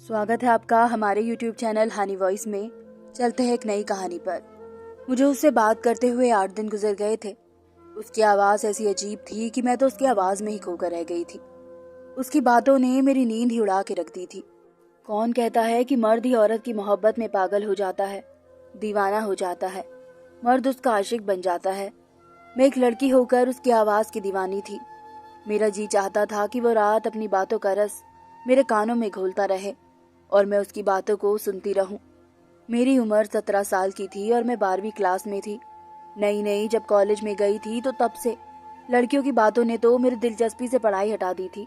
स्वागत है आपका हमारे YouTube चैनल हानी वॉइस में। चलते हैं एक नई कहानी पर। मुझे उससे बात करते हुए 8 दिन गुजर गए थे। उसकी आवाज़ ऐसी अजीब थी कि मैं तो उसकी आवाज़ में ही खोकर रह गई थी। उसकी बातों ने मेरी नींद ही उड़ा के रख दी थी। कौन कहता है कि मर्द ही औरत की मोहब्बत में पागल हो जाता है, दीवाना हो जाता है, मर्द उसका आशिक बन जाता है। मैं एक लड़की होकर उसकी आवाज़ की दीवानी थी। मेरा जी चाहता था कि वो रात अपनी बातों का रस मेरे कानों में घोलता रहे और मैं उसकी बातों को सुनती रहूं। मेरी उम्र 17 साल की थी और मैं 12वीं क्लास में थी। नई नई जब कॉलेज में गई थी तो तब से लड़कियों की बातों ने तो मेरी दिलचस्पी से पढ़ाई हटा दी थी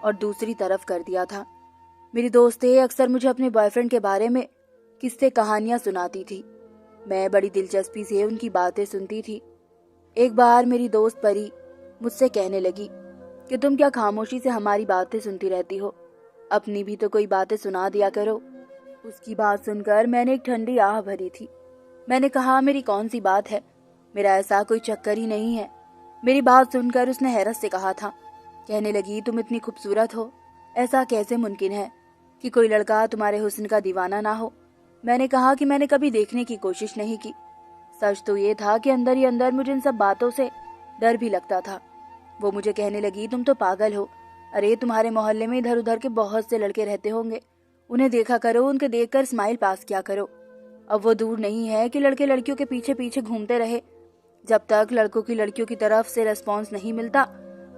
और दूसरी तरफ कर दिया था। मेरी दोस्तें अक्सर मुझे अपने बॉयफ्रेंड के बारे में किस्से कहानियां सुनाती थी। मैं बड़ी दिलचस्पी से उनकी बातें सुनती थी। एक बार मेरी दोस्त परी मुझसे कहने लगी कि तुम क्या खामोशी से हमारी बातें सुनती रहती हो, अपनी भी तो कोई बातें सुना दिया करो। उसकी बात सुनकर मैंने एक ठंडी आह भरी थी। मैंने कहा, मेरी कौन सी बात है, मेरा ऐसा कोई चक्कर ही नहीं है। मेरी बात सुनकर उसने हैरत से कहा था। कहने लगी, तुम इतनी खूबसूरत हो, ऐसा कैसे मुमकिन है कि कोई लड़का तुम्हारे हुस्न का दीवाना ना हो। मैंने कहा कि मैंने कभी देखने की कोशिश नहीं की। सच तो ये था कि अंदर ही अंदर मुझे इन सब बातों से डर भी लगता था। वो मुझे कहने लगी, तुम तो पागल हो। अरे तुम्हारे मोहल्ले में इधर उधर के बहुत से लड़के रहते होंगे, उन्हें देखा करो, उनके देखकर स्माइल पास किया करो। अब वो दूर नहीं है कि लड़के लड़कियों के पीछे पीछे घूमते रहे। जब तक लड़कों की लड़कियों की तरफ से रेस्पॉन्स नहीं मिलता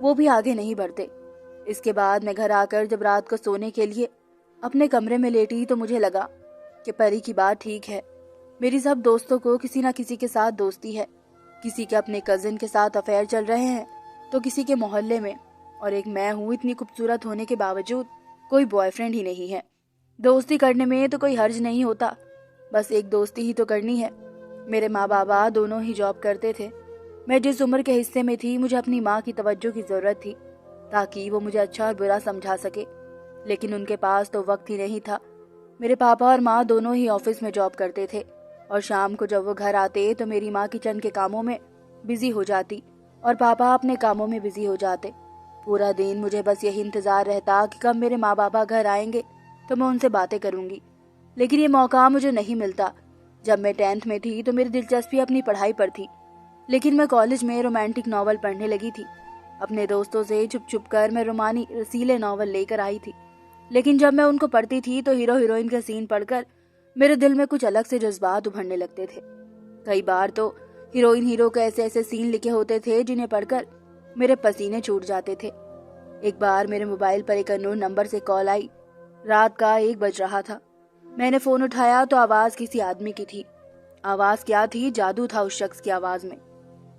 वो भी आगे नहीं बढ़ते। इसके बाद मैं घर आकर जब रात को सोने के लिए अपने कमरे में लेटी तो मुझे लगा कि परी की बात ठीक है। मेरी सब दोस्तों को किसी ना किसी के साथ दोस्ती है, किसी के अपने कजिन के साथ अफेयर चल रहे हैं तो किसी के मोहल्ले में, और एक मैं हूँ, इतनी खूबसूरत होने के बावजूद कोई बॉयफ्रेंड ही नहीं है। दोस्ती करने में तो कोई हर्ज नहीं होता, बस एक दोस्ती ही तो करनी है। मेरे माँ बाबा दोनों ही जॉब करते थे। मैं जिस उम्र के हिस्से में थी मुझे अपनी माँ की तवज्जो की ज़रूरत थी ताकि वो मुझे अच्छा और बुरा समझा सके, लेकिन उनके पास तो वक्त ही नहीं था। मेरे पापा और माँ दोनों ही ऑफिस में जॉब करते थे और शाम को जब वो घर आते तो मेरी माँ किचन के कामों में बिजी हो जाती और पापा अपने कामों में बिजी हो जाते। पूरा दिन मुझे बस यही इंतज़ार रहता कि कब मेरे माँ बाबा घर आएंगे तो मैं उनसे बातें करूँगी, लेकिन ये मौका मुझे नहीं मिलता। जब मैं 10th में थी तो मेरी दिलचस्पी अपनी पढ़ाई पर थी, लेकिन मैं कॉलेज में रोमांटिक नॉवल पढ़ने लगी थी। अपने दोस्तों से छुप छुप कर मैं रोमानी रसीले नॉवल लेकर आई थी, लेकिन जब मैं उनको पढ़ती थी तो हीरो हीरोइन का सीन पढ़कर मेरे दिल में कुछ अलग से जज्बात उभरने लगते थे। कई बार तो हीरोइन हीरो के ऐसे ऐसे सीन लिखे होते थे जिन्हें पढ़कर मेरे पसीने छूट जाते थे। एक बार मेरे मोबाइल पर एक अननोन नंबर से कॉल आई। रात का 1 बज रहा था। मैंने फोन उठाया तो आवाज किसी आदमी की थी। आवाज क्या थी, जादू था उस शख्स की आवाज में।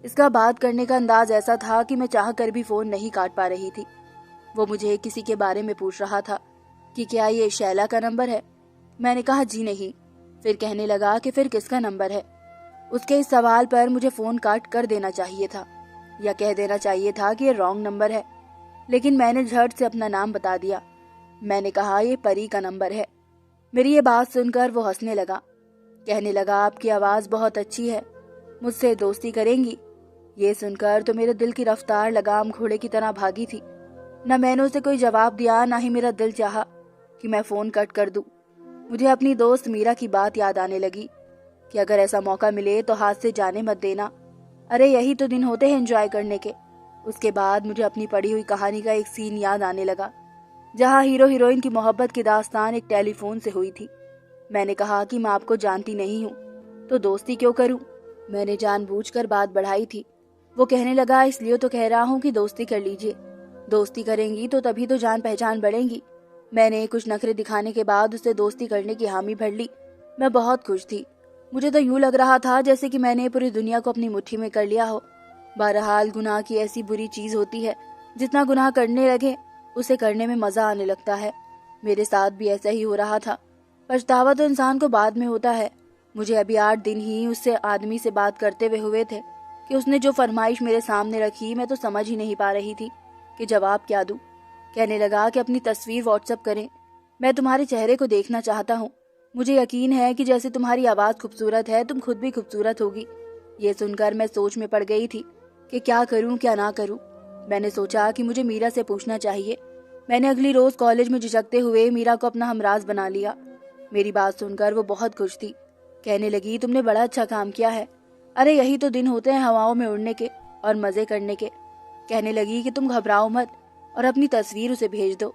इसका बात करने का अंदाज ऐसा था कि मैं चाह कर भी फोन नहीं काट पा रही थी। वो मुझे किसी के बारे में पूछ रहा था कि क्या ये शैला का नंबर है। मैंने कहा जी नहीं। फिर कहने लगा कि फिर किसका नंबर है। उसके इस सवाल पर मुझे फोन काट कर देना चाहिए था या कह देना चाहिए था कि ये रॉन्ग नंबर है, लेकिन मैंने झट से अपना नाम बता दिया। मैंने कहा, ये परी का नंबर है। मेरी ये बात सुनकर वो हंसने लगा। कहने लगा, आपकी आवाज़ बहुत अच्छी है, मुझसे दोस्ती करेंगी। ये सुनकर तो मेरे दिल की रफ्तार लगाम घोड़े की तरह भागी थी। न मैंने उसे कोई जवाब दिया, ना ही मेरा दिल चाहा कि मैं फ़ोन कट कर दूं। मुझे अपनी दोस्त मीरा की बात याद आने लगी कि अगर ऐसा मौका मिले तो हाथ से जाने मत देना। अरे यही तो दिन होते हैं एंजॉय करने के। उसके बाद मुझे अपनी पढ़ी हुई कहानी का एक सीन याद आने लगा जहाँ हीरो हीरोइन की मोहब्बत की दास्तान एक टेलीफोन से हुई थी। मैंने कहा कि मैं आपको जानती नहीं हूँ तो दोस्ती क्यों करूँ। मैंने जानबूझकर बात बढ़ाई थी। वो कहने लगा, इसलिए तो कह रहा हूँ कि दोस्ती कर लीजिए। दोस्ती करेंगी तो तभी तो जान पहचान बढ़ेंगी। मैंने कुछ नखरे दिखाने के बाद उससे दोस्ती करने की हामी भर ली। मैं बहुत खुश थी। मुझे तो यूं लग रहा था जैसे कि मैंने पूरी दुनिया को अपनी मुट्ठी में कर लिया हो। बहरहाल गुनाह की ऐसी बुरी चीज होती है, जितना गुनाह करने लगे उसे करने में मजा आने लगता है। मेरे साथ भी ऐसा ही हो रहा था। पछतावा तो इंसान को बाद में होता है। मुझे अभी 8 दिन ही उससे आदमी से बात करते हुए थे कि उसने जो फरमाइश मेरे सामने रखी मैं तो समझ ही नहीं पा रही थी कि जवाब क्या दूं। कहने लगा कि अपनी तस्वीर व्हाट्सएप करें, मैं तुम्हारे चेहरे को देखना चाहता हूँ। मुझे यकीन है कि जैसे तुम्हारी आवाज़ खूबसूरत है तुम खुद भी खूबसूरत होगी। ये सुनकर मैं सोच में पड़ गई थी कि क्या करूं क्या ना करूं। मैंने सोचा कि मुझे मीरा से पूछना चाहिए। मैंने अगली रोज कॉलेज में झिझकते हुए मीरा को अपना हमराज बना लिया। मेरी बात सुनकर वो बहुत खुश थी। कहने लगी, तुमने बड़ा अच्छा काम किया है। अरे यही तो दिन होते हैं हवाओं में उड़ने के और मजे करने के। कहने लगी कि तुम घबराओ मत और अपनी तस्वीर उसे भेज दो।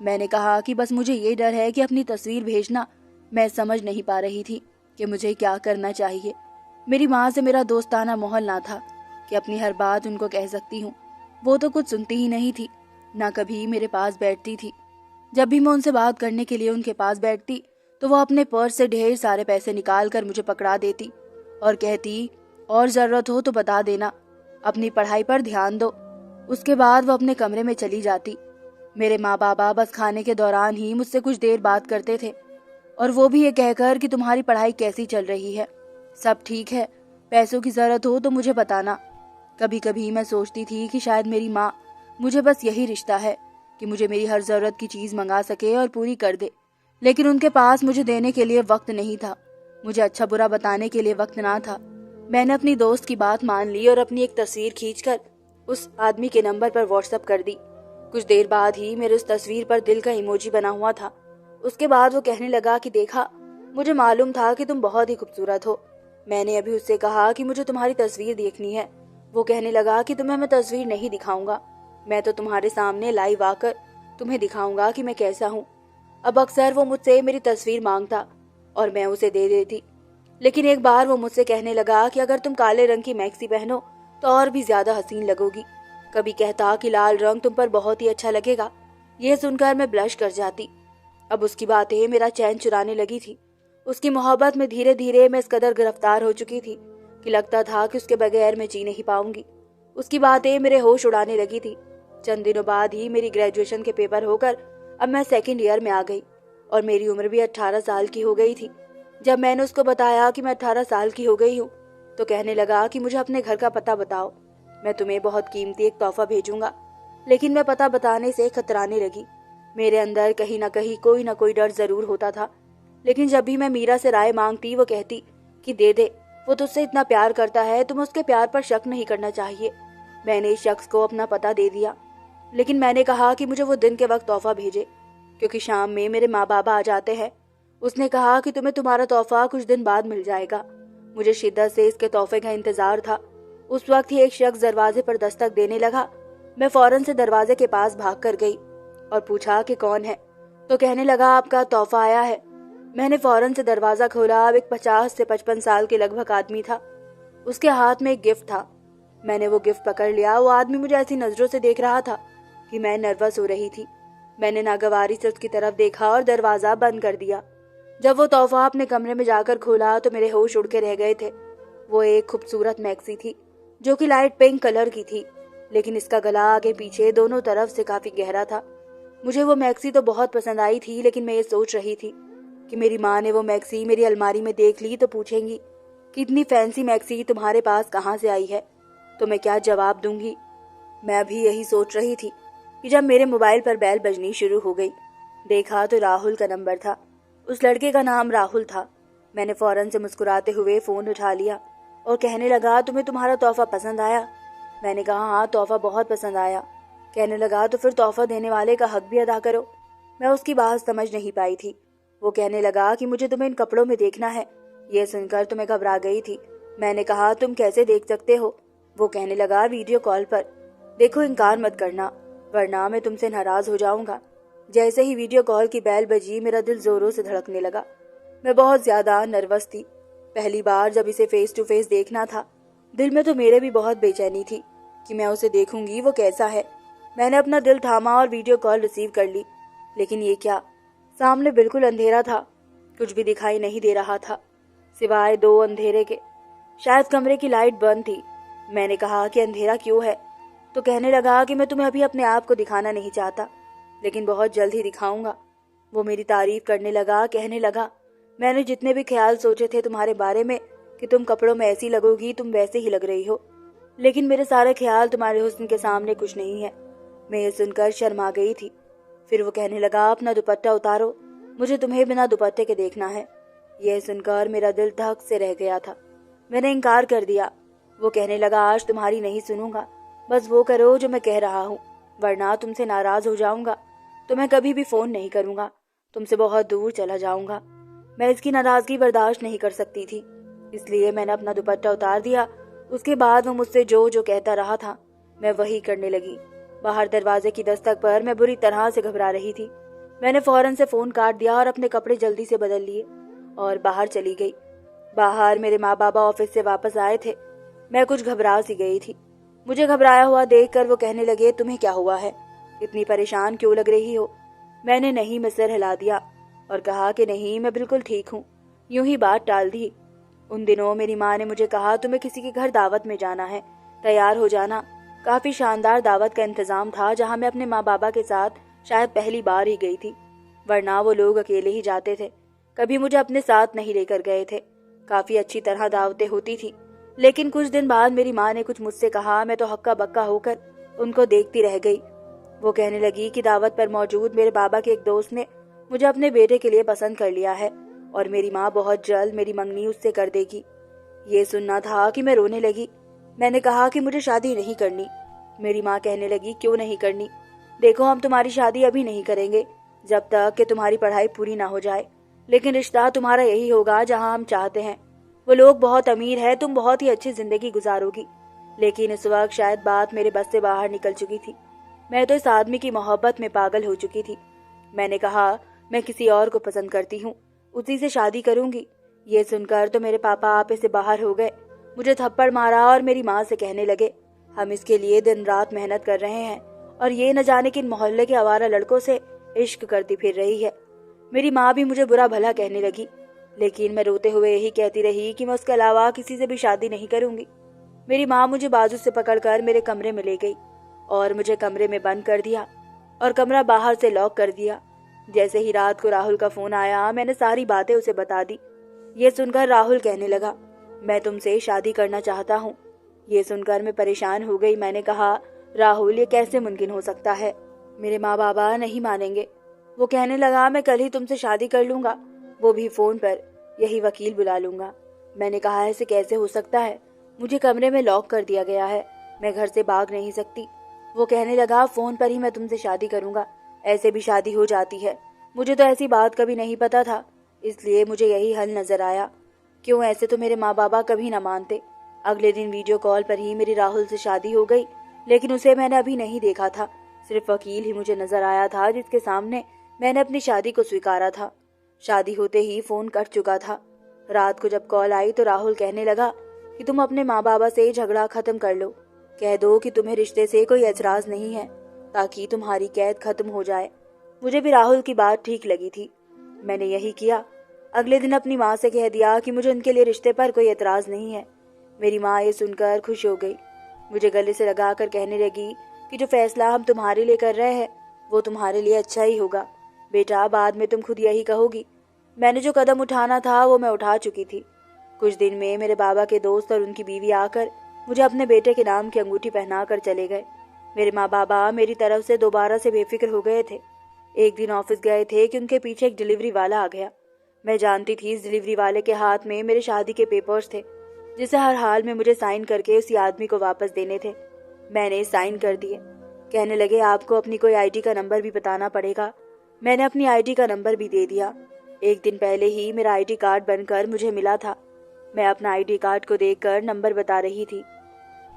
मैंने कहा कि बस मुझे ये डर है कि अपनी तस्वीर भेजना मैं समझ नहीं पा रही थी कि मुझे क्या करना चाहिए। मेरी माँ से मेरा दोस्ताना माहौल ना था कि अपनी हर बात उनको कह सकती हूँ। वो तो कुछ सुनती ही नहीं थी, ना कभी मेरे पास बैठती थी। जब भी मैं उनसे बात करने के लिए उनके पास बैठती तो वो अपने पर्स से ढेर सारे पैसे निकाल कर मुझे पकड़ा देती और कहती, और जरूरत हो तो बता देना, अपनी पढ़ाई पर ध्यान दो। उसके बाद वो अपने कमरे में चली जाती। मेरे माँ बाबा बस खाने के दौरान ही मुझसे कुछ देर बात करते थे, और वो भी ये कहकर कि तुम्हारी पढ़ाई कैसी चल रही है, सब ठीक है, पैसों की जरूरत हो तो मुझे बताना। कभी कभी मैं सोचती थी कि शायद मेरी माँ मुझे बस यही रिश्ता है कि मुझे मेरी हर जरूरत की चीज मंगा सके और पूरी कर दे, लेकिन उनके पास मुझे देने के लिए वक्त नहीं था, मुझे अच्छा बुरा बताने के लिए वक्त ना था। मैंने अपनी दोस्त की बात मान ली और अपनी एक तस्वीर खींचकर उस आदमी के नंबर पर व्हाट्सएप कर दी। कुछ देर बाद ही मेरे उस तस्वीर पर दिल का इमोजी बना हुआ था। उसके बाद वो कहने लगा कि देखा, मुझे मालूम था कि तुम बहुत ही खूबसूरत हो। मैंने अभी उससे कहा कि मुझे तुम्हारी तस्वीर देखनी है। वो कहने लगा कि तुम्हें मैं तस्वीर नहीं दिखाऊंगा, मैं तो तुम्हारे सामने लाइव आकर तुम्हें दिखाऊंगा कि मैं कैसा हूँ। अब अक्सर वो मुझसे मेरी तस्वीर मांगता और मैं उसे दे देती, लेकिन एक बार वो मुझसे कहने लगा कि अगर तुम काले रंग की मैक्सी पहनो तो और भी ज्यादा हसीन लगोगी। कभी कहता कि लाल रंग तुम पर बहुत ही अच्छा लगेगा। यह सुनकर मैं ब्लश कर जाती। अब उसकी बातें मेरा चैन चुराने लगी थी। उसकी मोहब्बत में धीरे धीरे मैं इस कदर गिरफ्तार हो चुकी थी कि लगता था कि उसके बगैर मैं जी नहीं पाऊंगी। उसकी बातें मेरे होश उड़ाने लगी थी। चंद दिनों बाद ही मेरी ग्रेजुएशन के पेपर होकर अब मैं सेकेंड ईयर में आ गई और मेरी उम्र भी 18 साल की हो गई थी। जब मैंने उसको बताया कि मैं 18 साल की हो गई हूँ तो कहने लगा कि मुझे अपने घर का पता बताओ, मैं तुम्हें बहुत कीमती एक तोहफा भेजूंगा। लेकिन मैं पता बताने से कतराने लगी। मेरे अंदर कहीं ना कोई डर जरूर होता था, लेकिन जब भी मैं मीरा से राय मांगती वो कहती कि दे दे, वो तुझसे इतना प्यार करता है, तुम्हें उसके प्यार पर शक नहीं करना चाहिए। मैंने इस शख्स को अपना पता दे दिया, लेकिन मैंने कहा कि मुझे वो दिन के वक्त तोहफा भेजे क्योंकि शाम में मेरे माँ बाबा आ जाते हैं। उसने कहा कि तुम्हें तुम्हारा तोहफा कुछ दिन बाद मिल जाएगा। मुझे शिद्दत से इसके तोहफे का इंतजार था। उस वक्त ही एक शख्स दरवाजे पर दस्तक देने लगा। मैं फौरन से दरवाजे के पास भाग कर गई और पूछा कि कौन है, तो कहने लगा आपका तोहफा आया है। मैंने फौरन से दरवाजा खोला। अब एक 50 से 55 साल के लगभग आदमी था। उसके हाथ में एक गिफ्ट था। मैंने वो गिफ्ट पकड़ लिया। वो आदमी मुझे ऐसी नजरों से देख रहा था कि मैं नर्वस हो रही थी। मैंने नागवारी से उसकी तरफ देखा और दरवाजा बंद कर दिया। जब वो तोहफा अपने कमरे में जाकर खोला तो मेरे होश उड़ के रह गए थे। वो एक खूबसूरत मैक्सी थी जो कि लाइट पिंक कलर की थी, लेकिन इसका गला आगे पीछे दोनों तरफ से काफी गहरा था। मुझे वो मैक्सी तो बहुत पसंद आई थी, लेकिन मैं ये सोच रही थी कि मेरी माँ ने वो मैक्सी मेरी अलमारी में देख ली तो पूछेंगी कि इतनी फैंसी मैक्सी तुम्हारे पास कहाँ से आई है, तो मैं क्या जवाब दूंगी। मैं भी यही सोच रही थी कि जब मेरे मोबाइल पर बेल बजनी शुरू हो गई। देखा तो राहुल का नंबर था। उस लड़के का नाम राहुल था। मैंने फौरन से मुस्कुराते हुए फोन उठा लिया और कहने लगा, तुम्हें तुम्हारा तोहफा पसंद आया? मैंने कहा, हाँ तोहफा बहुत पसंद आया। कहने लगा, तो फिर तोहफा देने वाले का हक भी अदा करो। मैं उसकी बात समझ नहीं पाई थी। वो कहने लगा कि मुझे तुम्हें इन कपड़ों में देखना है। यह सुनकर तो मैं घबरा गई थी। मैंने कहा, तुम कैसे देख सकते हो? वो कहने लगा, वीडियो कॉल पर। देखो, इनकार मत करना वरना मैं तुमसे नाराज हो जाऊंगा। जैसे ही वीडियो कॉल की बेल बजी मेरा दिल जोरों से धड़कने लगा। मैं बहुत ज्यादा नर्वस थी। पहली बार जब इसे फेस टू फेस देखना था। दिल में तो मेरे भी बहुत बेचैनी थी कि मैं उसे देखूंगी वो कैसा है। मैंने अपना दिल थामा और वीडियो कॉल रिसीव कर ली। लेकिन ये क्या, सामने बिल्कुल अंधेरा था। कुछ भी दिखाई नहीं दे रहा था सिवाय दो अंधेरे के। शायद कमरे की लाइट बंद थी। मैंने कहा कि अंधेरा क्यों है? तो कहने लगा कि मैं तुम्हें अभी अपने आप को दिखाना नहीं चाहता, लेकिन बहुत जल्द ही दिखाऊंगा। वो मेरी तारीफ करने लगा। कहने लगा, मैंने जितने भी ख्याल सोचे थे तुम्हारे बारे में कि तुम कपड़ों में ऐसी लगोगी, तुम वैसे ही लग रही हो, लेकिन मेरे सारे ख्याल तुम्हारे हुस्न के सामने कुछ नहीं है। मैं ये सुनकर शर्मा गई थी। फिर वो कहने लगा, अपना दुपट्टा उतारो, मुझे तुम्हें बिना दुपट्टे के देखना है। यह सुनकर मेरा दिल धक से रह गया था। मैंने इनकार कर दिया। वो कहने लगा, आज तुम्हारी नहीं सुनूंगा, बस वो करो जो मैं कह रहा हूँ, वरना तुमसे नाराज हो जाऊंगा। तो मैं कभी भी फोन नहीं करूंगा, तुमसे बहुत दूर चला जाऊंगा। मैं इसकी नाराजगी बर्दाश्त नहीं कर सकती थी, इसलिए मैंने अपना दुपट्टा उतार दिया। उसके बाद वो मुझसे जो जो कहता रहा था मैं वही करने लगी। बाहर दरवाजे की दस्तक पर मैं बुरी तरह से घबरा रही थी। मैंने फौरन से फोन काट दिया और अपने कपड़े जल्दी से बदल लिए और बाहर चली गई। बाहर मेरे माँ बाबा ऑफिस से वापस आए थे। मैं कुछ घबरा सी गई थी। मुझे घबराया हुआ देखकर वो कहने लगे, तुम्हें क्या हुआ है, इतनी परेशान क्यों लग रही हो? मैंने नहीं में सिर हिला दिया और कहा कि नहीं, मैं बिल्कुल ठीक हूँ। यूं ही बात टाल दी। उन दिनों मेरी माँ ने मुझे कहा, तुम्हें किसी के घर दावत में जाना है, तैयार हो जाना। काफी शानदार दावत का इंतजाम था, जहाँ मैं अपने माँ बाबा के साथ शायद पहली बार ही गई थी, वरना वो लोग अकेले ही जाते थे, कभी मुझे अपने साथ नहीं लेकर गए थे। काफी अच्छी तरह दावतें होती थी। लेकिन कुछ दिन बाद मेरी माँ ने कुछ मुझसे कहा। मैं तो हक्का बक्का होकर उनको देखती रह गई। वो कहने लगी कि दावत पर मौजूद मेरे बाबा के एक दोस्त ने मुझे अपने बेटे के लिए पसंद कर लिया है और मेरी माँ बहुत जल्द मेरी मंगनी उससे कर देगी। ये सुनना था कि मैं रोने लगी। मैंने कहा कि मुझे शादी नहीं करनी। मेरी माँ कहने लगी, क्यों नहीं करनी? देखो, हम तुम्हारी शादी अभी नहीं करेंगे जब तक कि तुम्हारी पढ़ाई पूरी ना हो जाए, लेकिन रिश्ता तुम्हारा यही होगा जहाँ हम चाहते हैं। वो लोग बहुत अमीर है, तुम बहुत ही अच्छी जिंदगी गुजारोगी। लेकिन इस वक्त शायद बात मेरे बस से बाहर निकल चुकी थी। मैं तो इस आदमी की मोहब्बत में पागल हो चुकी थी। मैंने कहा, मैं किसी और को पसंद करती हूँ, उसी से शादी करूंगी। ये सुनकर तो मेरे पापा आपे से बाहर हो गए, मुझे थप्पड़ मारा और मेरी माँ से कहने लगे, हम इसके लिए दिन रात मेहनत कर रहे हैं और ये न जाने किन मोहल्ले के आवारा लड़कों से इश्क करती फिर रही है। मेरी माँ भी मुझे बुरा भला कहने लगी, लेकिन मैं रोते हुए यही कहती रही कि मैं उसके अलावा किसी से भी शादी नहीं करूंगी। मेरी माँ मुझे बाजू से पकड़कर मेरे कमरे में ले गई और मुझे कमरे में बंद कर दिया और कमरा बाहर से लॉक कर दिया। जैसे ही रात को राहुल का फोन आया, मैंने सारी बातें उसे बता दी। ये सुनकर राहुल कहने लगा, मैं तुमसे शादी करना चाहता हूँ। ये सुनकर मैं परेशान हो गई। मैंने कहा, राहुल, ये कैसे मुमकिन हो सकता है? मेरे माँ बाबा नहीं मानेंगे। वो कहने लगा, मैं कल ही तुमसे शादी कर लूंगा, वो भी फोन पर, यही वकील बुला लूंगा। मैंने कहा, ऐसे कैसे हो सकता है? मुझे कमरे में लॉक कर दिया गया है, मैं घर से भाग नहीं सकती। वो कहने लगा, फोन पर ही मैं तुमसे शादी करूंगा, ऐसे भी शादी हो जाती है। मुझे तो ऐसी बात कभी नहीं पता था, इसलिए मुझे यही हल नजर आया। क्यों, ऐसे तो मेरे माँ बाबा कभी ना मानते। अगले दिन वीडियो कॉल पर ही मेरी राहुल से शादी हो गई, लेकिन उसे मैंने अभी नहीं देखा था। सिर्फ वकील ही मुझे नजर आया था, जिसके सामने मैंने अपनी शादी को स्वीकारा था। शादी होते ही फोन कट चुका था। रात को जब कॉल आई तो राहुल कहने लगा कि तुम अपने माँ बाबा से झगड़ा खत्म कर लो, कह दो कि तुम्हें रिश्ते से कोई एतराज नहीं है, ताकि तुम्हारी कैद खत्म हो जाए। मुझे भी राहुल की बात ठीक लगी थी, मैंने यही किया। अगले दिन अपनी माँ से कह दिया कि मुझे उनके लिए रिश्ते पर कोई एतराज नहीं है। मेरी माँ ये सुनकर खुश हो गई, मुझे गले से लगाकर कहने लगी कि जो फैसला हम तुम्हारे लिए कर रहे हैं वो तुम्हारे लिए अच्छा ही होगा। बेटा, बाद में तुम खुद यही कहोगी। मैंने जो कदम उठाना था वो मैं उठा चुकी थी। कुछ दिन में मेरे बाबा के दोस्त और उनकी बीवी आकर मुझे अपने बेटे के नाम की अंगूठी पहना कर चले गए। मेरे माँ बाबा मेरी तरफ से दोबारा से बेफिक्र हो गए थे। एक दिन ऑफिस गए थे कि उनके पीछे एक डिलीवरी वाला आ गया। मैं जानती थी इस डिलीवरी वाले के हाथ में मेरे शादी के पेपर्स थे, जिसे हर हाल में मुझे साइन करके उसी आदमी को वापस देने थे। मैंने साइन कर दिए। कहने लगे, आपको अपनी कोई आईडी का नंबर भी बताना पड़ेगा। मैंने अपनी आईडी का नंबर भी दे दिया। एक दिन पहले ही मेरा आईडी कार्ड बनकर मुझे मिला था। मैं अपना आईडी कार्ड को देखकर नंबर बता रही थी।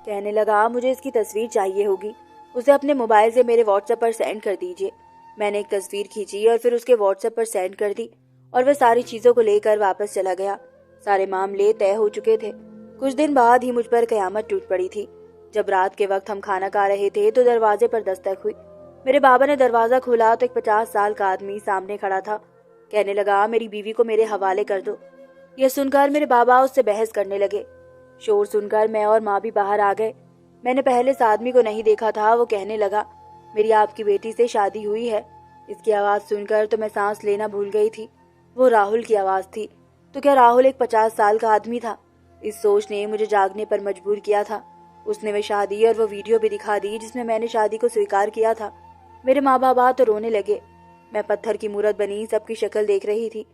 कहने लगा, मुझे इसकी तस्वीर चाहिए होगी, उसे अपने मोबाइल से मेरे व्हाट्सएप पर सेंड कर दीजिए। मैंने एक तस्वीर खींची और फिर उसके व्हाट्सएप पर सेंड कर दी और वह सारी चीजों को लेकर वापस चला गया। सारे मामले तय हो चुके थे। कुछ दिन बाद ही मुझ पर कयामत टूट पड़ी थी। जब रात के वक्त हम खाना खा रहे थे तो दरवाजे पर दस्तक हुई। मेरे बाबा ने दरवाजा खोला तो एक 50 साल का आदमी सामने खड़ा था। कहने लगा, मेरी बीवी को मेरे हवाले कर दो। यह सुनकर मेरे बाबा उससे बहस करने लगे। शोर सुनकर मैं और माँ भी बाहर आ गए। मैंने पहले इस आदमी को नहीं देखा था। वो कहने लगा, मेरी आपकी बेटी से शादी हुई है। इसकी आवाज सुनकर तो मैं सांस लेना भूल गई थी। वो राहुल की आवाज थी। तो क्या राहुल एक 50 साल का आदमी था? इस सोच ने मुझे जागने पर मजबूर किया था। उसने वह शादी और वो वीडियो भी दिखा दी जिसमें मैंने शादी को स्वीकार किया था। मेरे माँ बाबा तो रोने लगे। मैं पत्थर की मूरत बनी सबकी शक्ल देख रही थी।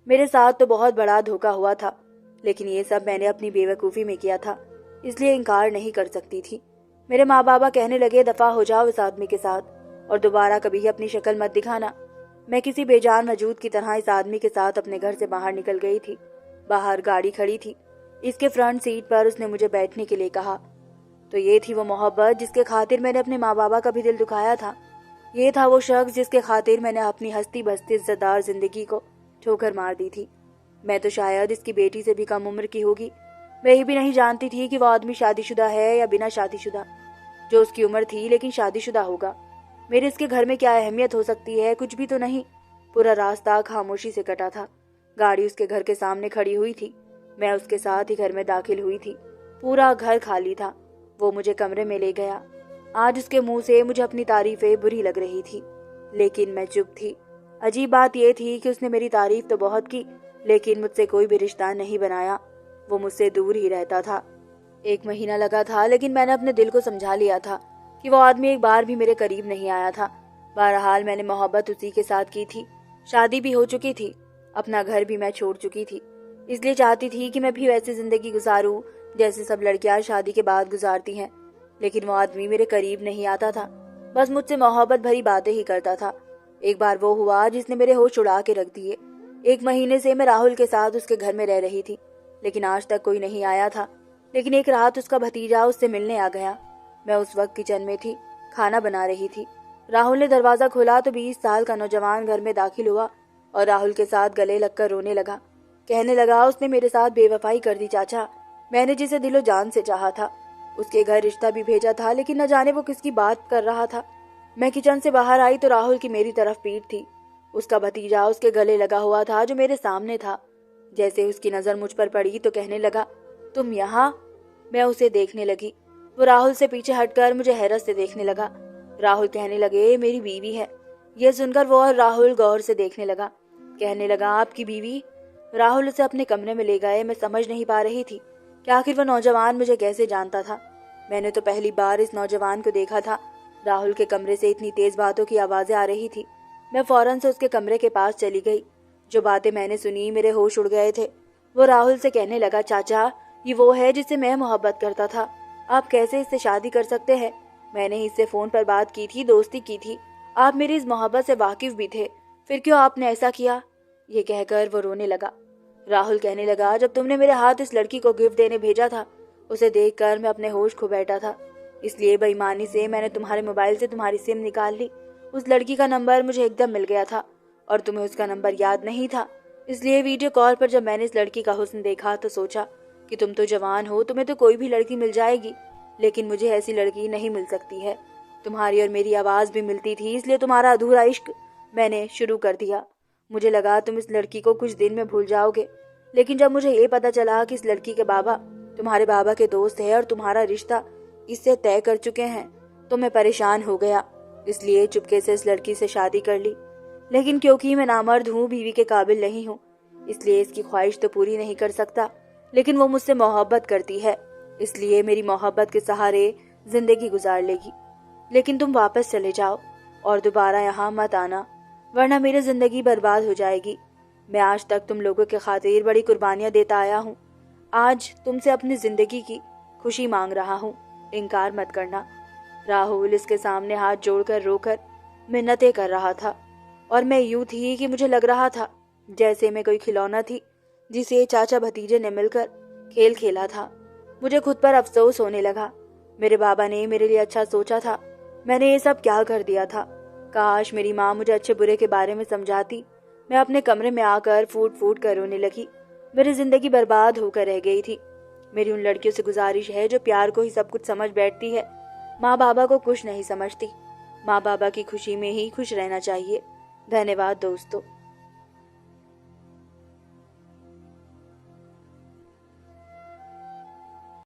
मेरे साथ तो बहुत बड़ा धोखा हुआ था, लेकिन ये सब मैंने अपनी बेवकूफ़ी में किया था, इसलिए इनकार नहीं कर सकती थी। मेरे माँ बाबा कहने लगे, दफा हो जाओ इस आदमी के साथ। اور دوبارہ کبھی اپنی شکل مت دکھانا۔ میں کسی بے جان وجود کی طرح اس آدمی کے ساتھ اپنے گھر سے باہر نکل گئی تھی۔ باہر گاڑی کھڑی تھی، اس کے فرنٹ سیٹ پر اس نے مجھے بیٹھنے کے لیے کہا۔ تو یہ تھی وہ محبت جس کے خاطر میں نے اپنے ماں بابا کا بھی دل دکھایا تھا۔ یہ تھا وہ شخص جس کے خاطر میں نے اپنی ہستی بستی عزت دار زندگی کو ٹھوکر مار دی تھی۔ میں تو شاید اس کی بیٹی سے بھی کم عمر کی ہوگی۔ میں یہ بھی نہیں جانتی تھی کہ وہ آدمی شادی شدہ ہے یا بنا شادی شدہ۔ جو اس کی عمر تھی لیکن شادی شدہ ہوگا۔ میرے اس کے گھر میں کیا اہمیت ہو سکتی ہے؟ کچھ بھی تو نہیں۔ پورا راستہ خاموشی سے کٹا تھا۔ گاڑی اس کے گھر کے سامنے کھڑی ہوئی تھی۔ میں اس کے ساتھ ہی گھر میں داخل ہوئی تھی۔ پورا گھر خالی تھا۔ وہ مجھے کمرے میں لے گیا۔ آج اس کے منہ سے مجھے اپنی تعریفیں بری لگ رہی تھی، لیکن میں چپ تھی۔ عجیب بات یہ تھی کہ اس نے میری تعریف تو بہت کی، لیکن مجھ سے کوئی بھی رشتہ نہیں بنایا۔ وہ مجھ سے دور ہی رہتا تھا۔ 1 مہینہ لگا تھا، لیکن میں نے اپنے دل کو سمجھا لیا تھا کہ وہ آدمی ایک بار بھی میرے قریب نہیں آیا تھا۔ بہرحال میں نے محبت اسی کے ساتھ کی تھی۔ شادی بھی ہو چکی تھی، اپنا گھر بھی میں چھوڑ چکی تھی۔ اس لیے چاہتی تھی کہ میں بھی ویسی زندگی گزاروں جیسے سب لڑکیاں شادی کے بعد گزارتی ہیں، لیکن وہ آدمی میرے قریب نہیں آتا تھا، بس مجھ سے محبت بھری باتیں ہی کرتا تھا۔ ایک بار وہ ہوا جس نے میرے ہوش اڑا کے رکھ دیے۔ 1 مہینے سے میں راہل کے ساتھ اس کے گھر میں رہ رہی تھی، لیکن آج تک کوئی نہیں آیا تھا۔ لیکن ایک رات اس کا بھتیجا اس سے ملنے آ گیا۔ میں اس وقت کچن میں تھی، کھانا بنا رہی تھی۔ راہل نے دروازہ کھولا تو 20 سال کا نوجوان گھر میں داخل ہوا اور راہل کے ساتھ گلے لگ کر رونے لگا۔ کہنے لگا، اس نے میرے ساتھ بے وفائی کر دی چاچا۔ میں نے جسے دل و جان سے چاہا تھا، اس کے گھر رشتہ بھی بھیجا تھا، لیکن نہ جانے وہ کس کی بات کر رہا تھا۔ میں کچن سے باہر آئی تو راہل کی میری طرف پیٹھ تھی۔ اس کا بھتیجا اس کے گلے لگا ہوا تھا جو میرے سامنے تھا۔ جیسے اس کی نظر مجھ پر پڑی تو کہنے لگا، تم یہاں؟ میں اسے دیکھنے لگی۔ وہ راہل سے پیچھے ہٹ کر مجھے حیرت سے دیکھنے لگا۔ راہل کہنے لگے، میری بیوی ہے۔ یہ سن کر وہ اور راہل غور سے دیکھنے لگا۔ کہنے لگا، آپ کی بیوی؟ راہل اسے اپنے کمرے میں لے گئے۔ میں سمجھ نہیں پا رہی تھی کہ آخر وہ نوجوان مجھے کیسے جانتا تھا۔ میں نے تو پہلی بار اس نوجوان کو دیکھا تھا۔ راہل کے کمرے سے اتنی تیز باتوں کی آوازیں آ رہی تھی۔ میں فوراً سے اس کے کمرے کے پاس چلی گئی۔ جو باتیں میں نے سنی میرے ہوش اڑ گئے تھے۔ وہ راہل سے کہنے لگا، چاچا، یہ وہ ہے جس سے میں محبت کرتا تھا۔ آپ کیسے اس سے شادی کر سکتے ہیں؟ میں نے اس سے فون پر بات کی تھی، دوستی کی تھی۔ آپ میری اس محبت سے واقف بھی تھے، پھر کیوں آپ نے ایسا کیا؟ یہ کہہ کر وہ رونے لگا۔ راہل کہنے لگا، جب تم نے میرے ہاتھ اس لڑکی کو گفٹ دینے بھیجا تھا، اسے دیکھ کر میں اپنے ہوش کھو بیٹھا تھا۔ اس لیے بے ایمانی سے میں نے تمہارے موبائل سے تمہاری سم نکال لی۔ اس لڑکی کا نمبر مجھے ایک دم مل گیا تھا اور تمہیں اس کا نمبر یاد نہیں تھا۔ اس لیے ویڈیو کال پر جب میں نے اس لڑکی کا حسن دیکھا تو سوچا کہ تم تو جوان ہو، تمہیں تو کوئی بھی لڑکی مل جائے گی، لیکن مجھے ایسی لڑکی نہیں مل سکتی ہے۔ تمہاری اور میری آواز بھی ملتی تھی، اس لیے تمہارا ادھورا عشق میں نے شروع کر دیا۔ مجھے لگا تم اس لڑکی کو کچھ دن میں بھول جاؤ گے، لیکن جب مجھے یہ پتا چلا کہ اس لڑکی کے بابا تمہارے بابا کے دوست ہیں اور تمہارا رشتہ اس سے طے کر چکے ہیں تو میں پریشان ہو گیا۔ اس لیے چپکے سے اس لڑکی سے شادی کر لی، لیکن کیونکہ میں نامرد ہوں، بیوی کے قابل نہیں ہوں، اس لیے اس کی خواہش تو پوری نہیں کر سکتا، لیکن وہ مجھ سے محبت کرتی ہے، اس لیے میری محبت کے سہارے زندگی گزار لے گی۔ لیکن تم واپس چلے جاؤ اور دوبارہ یہاں مت آنا، ورنہ میری زندگی برباد ہو جائے گی۔ میں آج تک تم لوگوں کے خاطر بڑی قربانیاں دیتا آیا ہوں، آج تم سے اپنی زندگی کی خوشی مانگ رہا ہوں، انکار مت کرنا۔ راہل اس کے سامنے ہاتھ جوڑ کر رو کر منتیں کر رہا تھا، اور میں یوں تھی کہ مجھے لگ رہا تھا جیسے میں کوئی کھلونا تھی جسے چاچا بھتیجے نے مل کر کھیل کھیلا تھا۔ مجھے خود پر افسوس ہونے لگا۔ میرے بابا نے میرے لیے اچھا سوچا تھا، میں نے یہ سب کیا کر دیا تھا؟ کاش میری ماں مجھے اچھے برے کے بارے میں سمجھاتی۔ میں اپنے کمرے میں آ کر پھوٹ پھوٹ کر رونے لگی۔ میری زندگی برباد ہو کر رہ گئی تھی۔ میری ان لڑکیوں سے گزارش ہے جو پیار کو ہی سب کچھ سمجھ بیٹھتی ہے، ماں بابا کو کچھ نہیں سمجھتی۔ ماں بابا کی خوشی میں ہی خوش رہنا چاہیے۔ دھنیہ واد دوستو۔